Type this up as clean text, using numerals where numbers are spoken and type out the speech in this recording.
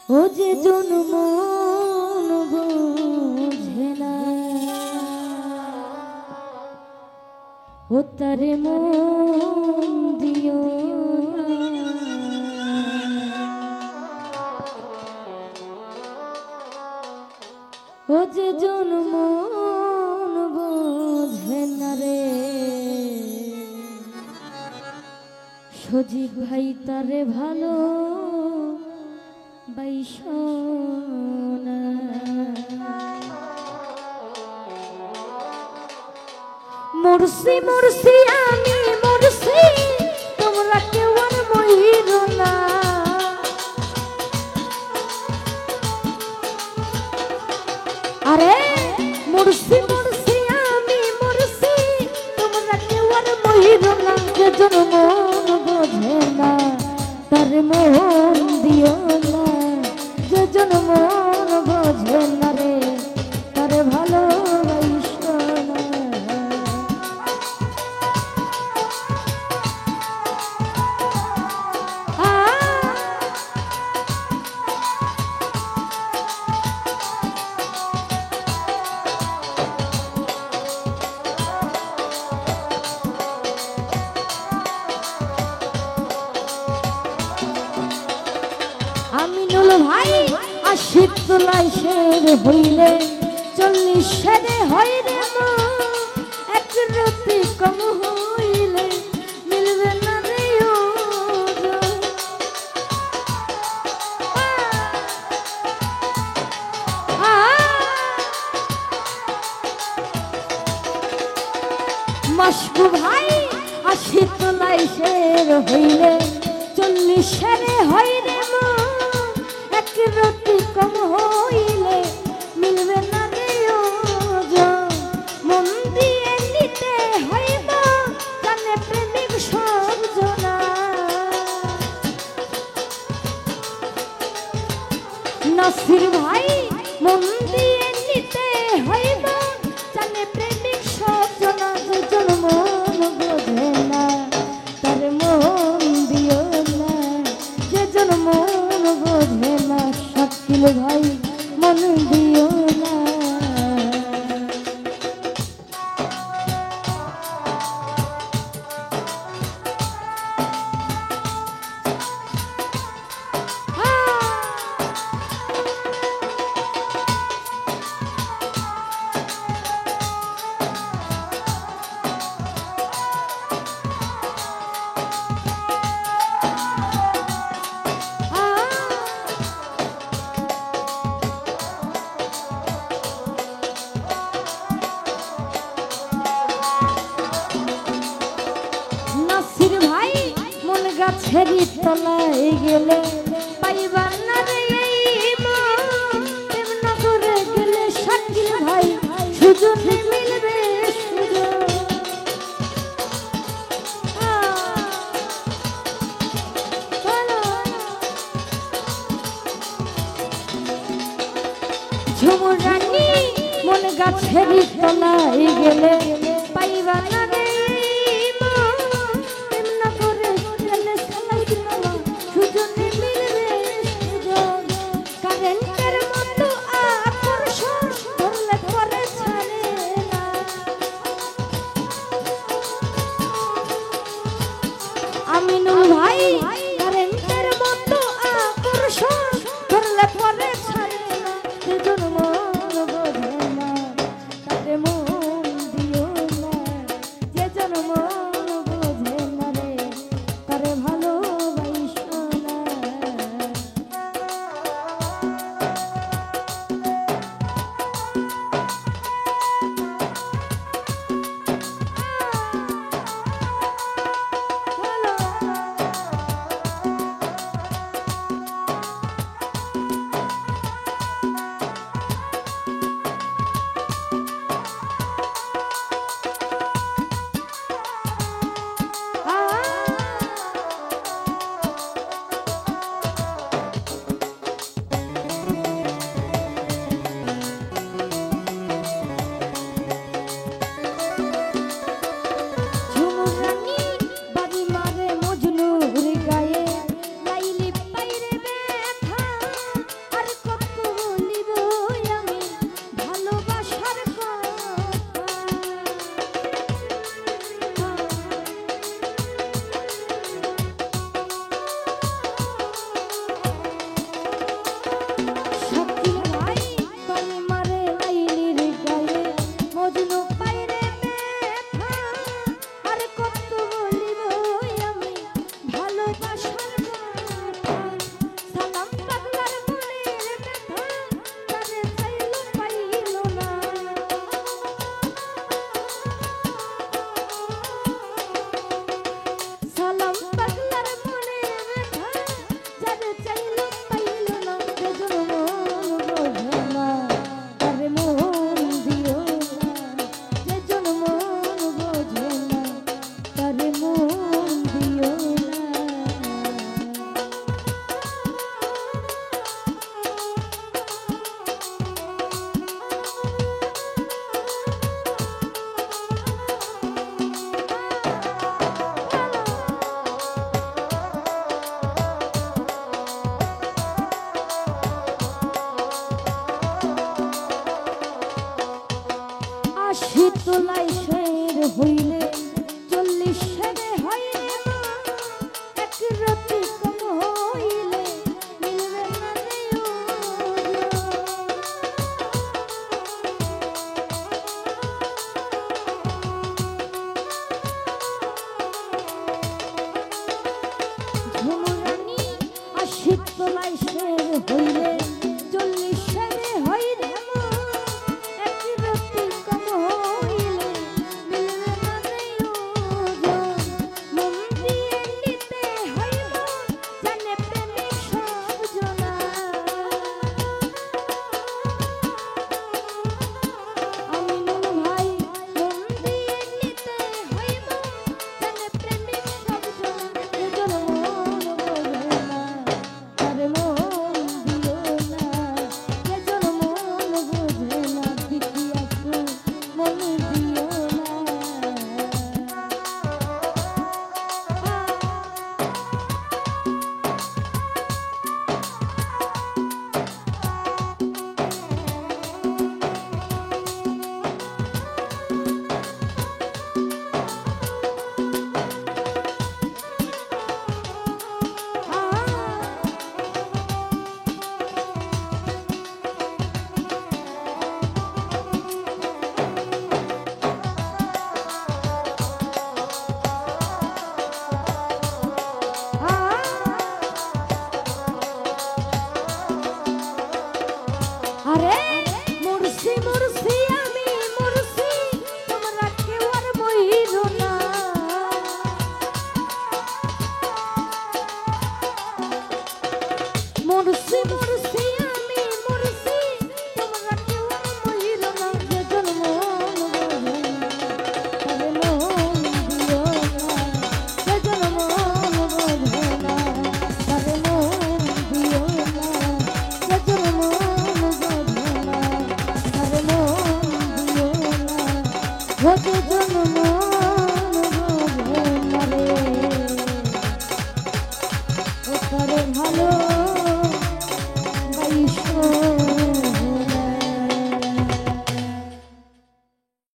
ও যে জন্ম বোঝে না, ও তারে মন দিও না। ও যে জন্ম বোঝে না রে, সজীব ভাই তারে ভালো বাইসনা। মরছি মরছি আমি মরছি, তোমরা কেউ আর মরিল না। আরে মরছি মরছি আমি মরছি, তোমরা কেউ আর মরিল না। যে জন্ম বোঝে না তার মন দিও না, যে জন্ম বোঝে না রে তার ভালোবাসো না। আমিনুল ভাই আশিক তোলাই শের হইলে 40 শেরে হয় রে মো, এক রাতি কম হইলে মিলবে না রে মাসকু ভাই আশিক তোলাই শের হইলে 40 শেরে হয় রে মো, এক রাতি কম হইলে মিলবে না রে মন দিয়ে নিতে হইব জানে প্রেমিক সব জনা। নাসির ভাই মন দিয়ে নিতে হইব জানে প্রেমিক সব জনা। যে জন্ম বোঝে না তার মন দিও না, যে জন্ম বোঝে না শাকিল ভাই মন দিও না। নাসির ভাই মন গাছের তলায় গেলে পাইবা না রে এই মন, কেমন করে গেলে শাকিল ভাই সুজন মিলবে সুজন। ঝুমুর রানী মন গাছের তলায় গেলে পাইবা না রে আমিনুল ভাই কারেন্টের মতো আকর্ষণ ধরলে পরে ছাড়ে না। যে জন্ম বোঝে না তারে মন দিও না, তোলাই শের হইলে 40 সেরে হয় রে মা এক রাতি কম হইলে মিলবে না রে ঝুমুরানি 80 তোলাই শের হইলে 40 সেরে হয় রে মা এক রাতি কম হইলে মিলবে না রে মন দিয়ে নিতে হইব জানে প্রেমিক সব জনা আমি নুন ভাই মন দিয়ে নিতে হইব জানে প্রেমিক সব জনা এজন মন বোঝে না আরে মন দিও না এজন মন বোঝে না দিকি আপু মন দিও না আরে মুরসি মুরসি আমি মুরসি তোমরা কেউ আর বইরো না মুরসি মুরসি